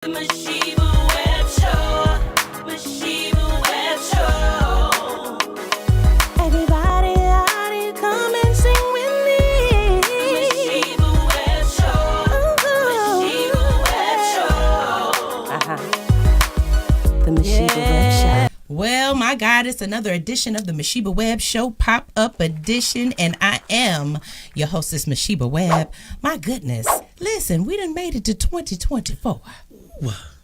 Masheba Webb Show. Masheba Webb Show. Everybody out here, come and sing with me. Masheba Webb Show. Masheba Webb Show. The Masheba Webb Show. Well, my God, it's another edition of the Masheba Webb Show, Pop-Up Edition, and I am your hostess, Masheba Webb. My goodness, listen, we done made it to 2024.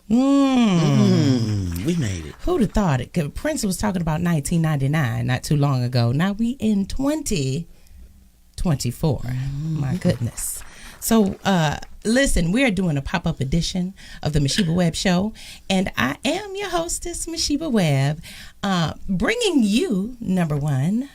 We made it. Who'd have thought it? 'Cause Prince was talking about 1999 not too long ago. Now we in 2024. My goodness. So, listen, we're doing a pop-up edition of the Masheba Webb Show, and I am your hostess, Masheba Webb, bringing you, number one,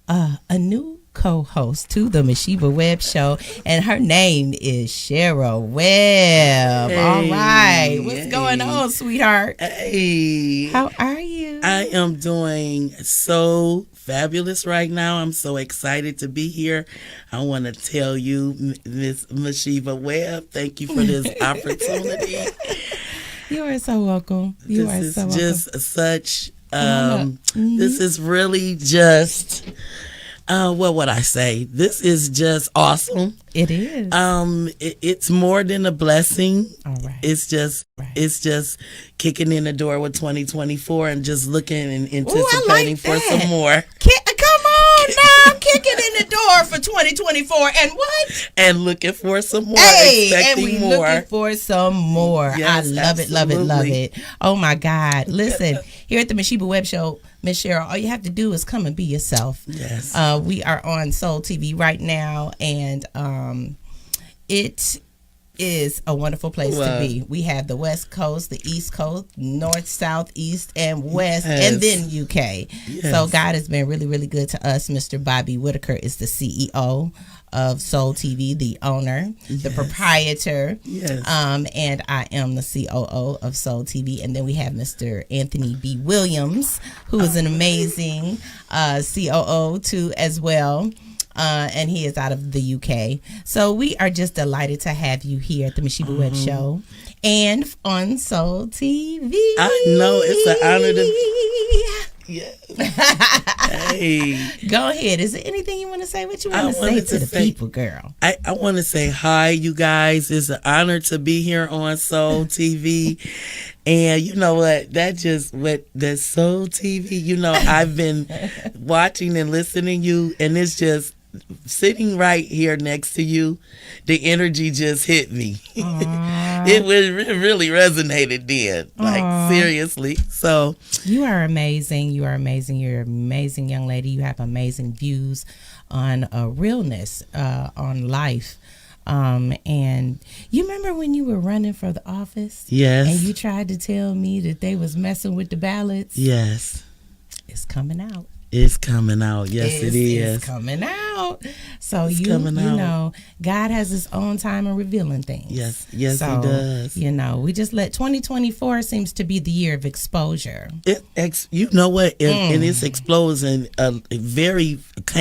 a new co-host to the Masheba Webb Show, and her name is Chero Webb. Hey, all right, what's going on, sweetheart? Hey, How are you? I am doing so fabulous right now. I'm so excited to be here. I want to tell you, Miss Masheba Webb, thank you for this opportunity. You are so welcome. You are so welcome. This is just such. This is really just. What would I say? This is just awesome. It is. It's more than a blessing. All right. It's just kicking in the door with 2024 and just looking and anticipating for some more. Come on now, kicking in the door for 2024 and what? And looking for some more. Hey, expecting and we more. looking for some more. Yes, I love it, love it, love absolutely. it. Oh my God. Listen, here at the Masheba Webb Show, Miss Chero, all you have to do is come and be yourself. Yes. We are on Soul TV right now, and it is a wonderful place to be. We have the West Coast, the East Coast, North, South, East, and West, Yes. and then UK. Yes. So God has been really, really good to us. Mr. Bobby Whitaker is the CEO of Soul TV, the owner, the proprietor. Yes. And I am the COO of Soul TV. And then we have Mr. Anthony B. Williams, who is an amazing COO too as well. And he is out of the UK. So we are just delighted to have you here at the Masheba Webb Show and on Soul TV. I know, it's an honor to. Yes. Hey. Go ahead. Is there anything you want to say? What you want to say to the people, girl? I want to say hi, you guys. It's an honor to be here on Soul TV. And you know what? That's Soul TV. You know, I've been watching and listening to you, and it's just sitting right here next to you. The energy just hit me. It really resonated then. Like, seriously. So you are amazing. You are amazing. You're an amazing young lady. You have amazing views on realness, on life. And you remember when you were running for the office? Yes. And you tried to tell me that they was messing with the ballots? yes. It's coming out. It's coming out. Yes, it is. It's coming out. So It's you coming out. know, God has his own time of revealing things. Yes, so, he does. You know, we just let 2024 seems to be the year of exposure. You know what? And it's exposing very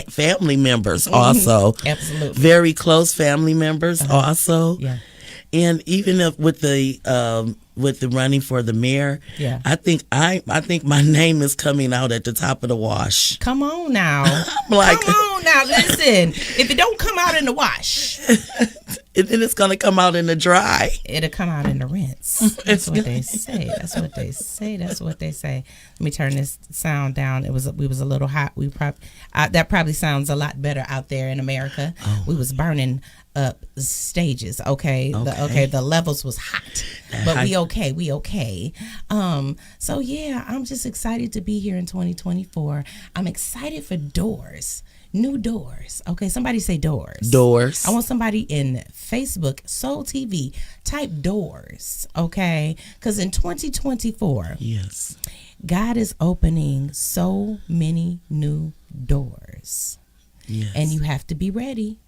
family members also. Absolutely. Very close family members also. Yeah. And even if with the running for the mayor, Yeah. I think my name is coming out at the top of the wash. Come on now. I'm like, Come on now. Listen, if it don't come out in the wash, and then it's gonna come out in the dry. it'll come out in the rinse. That's what they say. That's what they say. That's what they say. Let me turn this sound down. We was a little hot. That probably sounds a lot better out there in America. We was burning up stages. Okay. The levels was hot, but we okay. So yeah, I'm just excited to be here in 2024. I'm excited for doors. New doors. Okay, somebody say doors. Doors. I want somebody in Facebook, Soul TV, type doors, okay? Because in 2024, Yes. God is opening so many new doors. Yes. And you have to be ready.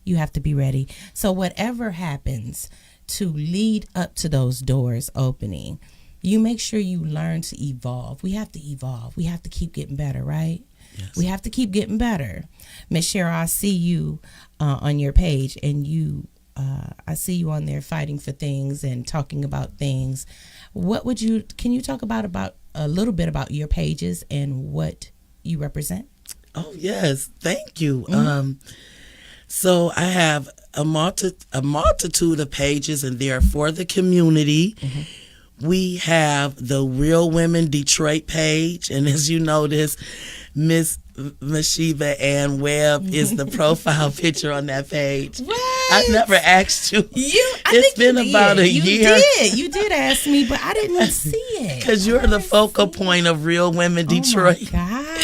You have to be ready. So whatever happens to lead up to those doors opening, you make sure you learn to evolve. We have to evolve. We have to keep getting better, right? Yes. We have to keep getting better. Miss Chero, I see you on your page, and you I see you on there fighting for things and talking about things. Can you talk about a little bit about your pages and what you represent? Oh yes, thank you. So I have a multitude of pages, and they're for the community. We have the Real Women Detroit page, and as you notice, Miss Masheba Webb is the profile picture on that page. What? I never asked you. It's been about a year. You did ask me, but I didn't see it. Because you're the focal point of Real Women Detroit. Oh my God.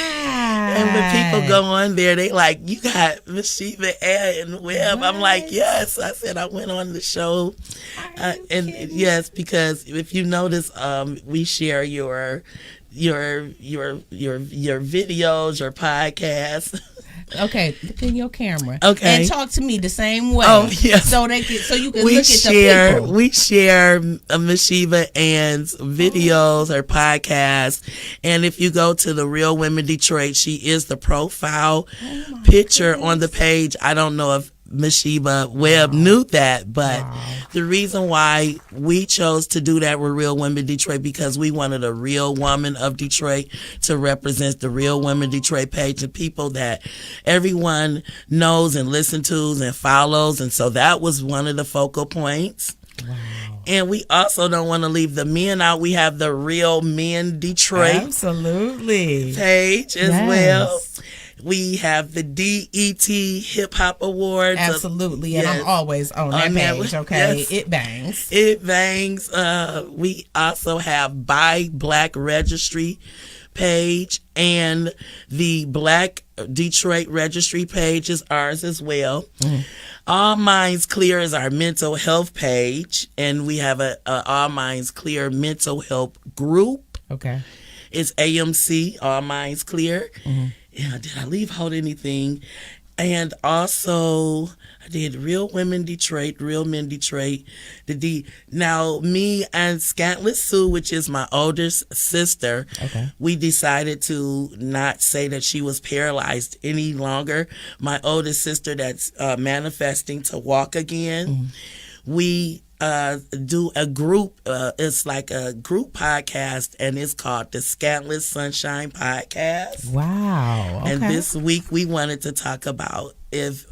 And when people go on there, they like, you got Masheba and Webb. I'm like, yes. I said I went on the show, and yes, because if you notice, we share your videos, your podcasts. Okay, look in your camera. Okay, and talk to me the same way. Oh yes, so you can look at the people. We share Masheba Ann's videos, her podcast, and if you go to the Real Women Detroit, she is the profile picture on the page. I don't know if Masheba Webb knew that, but the reason why we chose to do that with Real Women Detroit, because we wanted a real woman of Detroit to represent the Real Women Detroit page, and people that everyone knows and listens to and follows, and so that was one of the focal points. Wow. And we also don't want to leave the men out. We have the Real Men Detroit page as well. We have the DET Hip Hop Awards. Absolutely, and I'm always on that page, okay? Yes. It bangs. It bangs. We also have Buy Black Registry page, and the Black Detroit Registry page is ours as well. All Minds Clear is our mental health page, and we have a All Minds Clear mental health group. Okay. It's AMC, All Minds Clear. Yeah, did I leave out anything? And also, I did Real Women Detroit, Real Men Detroit. Now, me and Scantless Sue, which is my oldest sister, we decided to not say that she was paralyzed any longer. My oldest sister that's manifesting to walk again. We do a group, it's like a group podcast, and it's called the Scantless Sunshine Podcast. Wow. Okay. And this week we wanted to talk about if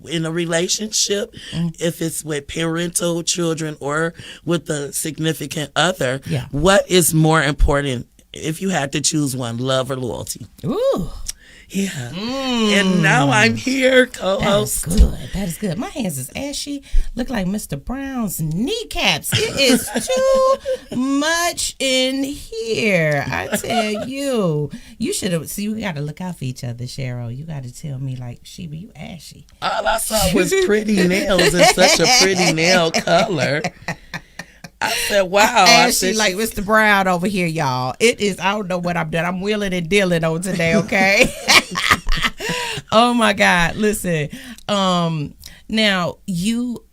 in a relationship, if it's with parental children or with a significant other, what is more important if you had to choose one, love or loyalty? Ooh. Yeah. And now I'm here, co-host. That is good. My hands is ashy. Look like Mr. Brown's kneecaps. It is too much in here. I tell you. You should have. See, we got to look out for each other, Cheryl. You got to tell me, like, Sheba, you ashy. All I saw was pretty nails and such a pretty nail color. I said, wow. Ashy like Mr. Brown over here, y'all. It is, I don't know what I'm doing. I'm wheeling and dealing on today, okay? Oh, my God. Listen, now, you,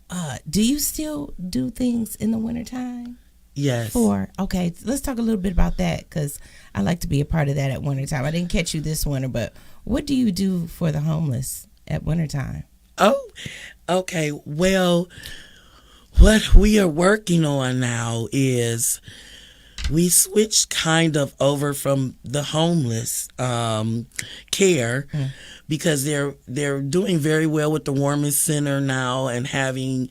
do you still do things in the wintertime? Yes. Okay, let's talk a little bit about that, because I like to be a part of that at wintertime. I didn't catch you this winter, but what do you do for the homeless at wintertime? Oh, okay. Well, what we are working on now is we switched kind of over from the homeless care because they're doing very well with the Warming Center now and having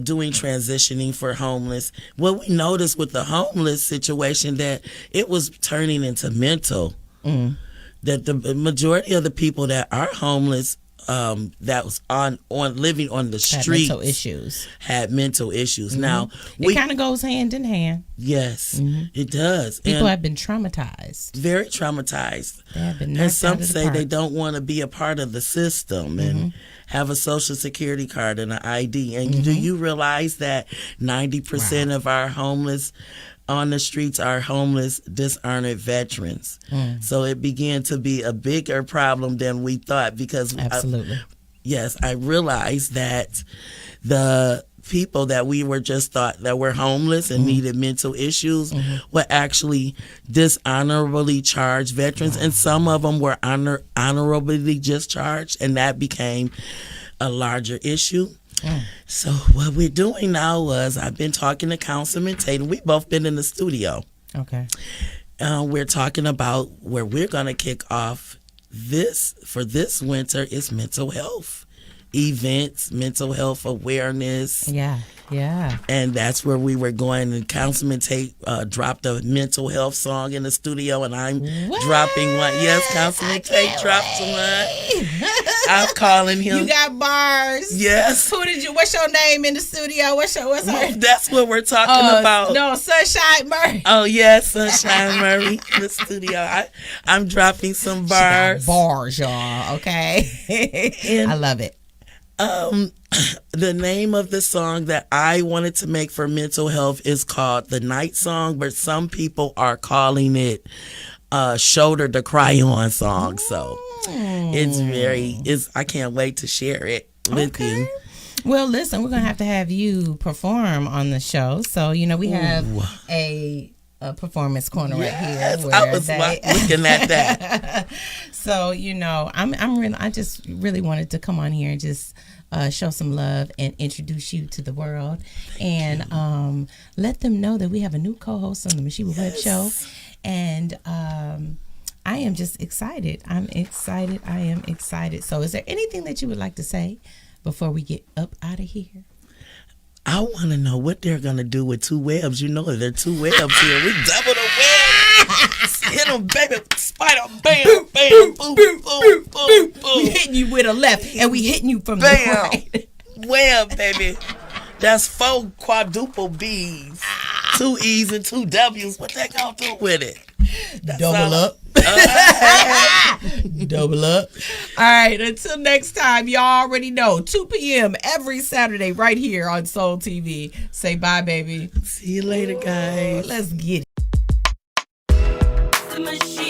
doing transitioning for homeless. What we noticed with the homeless situation, that it was turning into mental. That the majority of the people that are homeless that was on living on the streets had mental issues. Now it kind of goes hand in hand. Yes, it does. People have been traumatized, very traumatized. They have been knocked and some out of the say park. they don't want to be a part of the system and have a social security card and an ID. And do you realize that 90% of our homeless on the streets are homeless, dishonored veterans? So it began to be a bigger problem than we thought, because absolutely. I realized that the people that we were just thought that were homeless and needed mental issues were actually dishonorably charged veterans, and some of them were honorably discharged, and that became a larger issue. So what we're doing now was I've been talking to Councilman Tate. We both been in the studio. Okay. We're talking about where we're going to kick off this winter is mental health events, mental health awareness. Yeah. And that's where we were going. And Councilman Tate dropped a mental health song in the studio, and I'm dropping one. Yes, Councilman Tate dropped one. I'm calling him. You got bars. Yes. What's your name in the studio? What's her? That's what we're talking about. No, Sunshine Murray. Oh yes, Sunshine Murray in the studio. I'm dropping some bars. She got bars, y'all. Okay. I love it. The name of the song that I wanted to make for mental health is called The Night Song, but some people are calling it Shoulder to Cry On song. So I can't wait to share it with you. Well, listen, we're going to have you perform on the show. So, we have a performance corner right here. I was looking at that. So, I just really wanted to come on here and just show some love and introduce you to the world and let them know that we have a new co-host on the Masheba Webb Show. And I am just excited. I am excited. So is there anything that you would like to say before we get up out of here? I want to know what they're going to do with two webs. You know, there are two webs here. We double the web. Hit them, baby. Spider. Bam, bam, boom, boom, boom, boom, boom. We hitting you with a left, and we hitting you from the right. Web, baby. That's 4 quadruple B's. 2 E's and 2 W's. What they going to do with it? Double up. Double up. All right, until next time, y'all already know, 2 p.m. every Saturday right here on Soul TV. Say bye, baby. See you later, guys. Let's get it. The machine.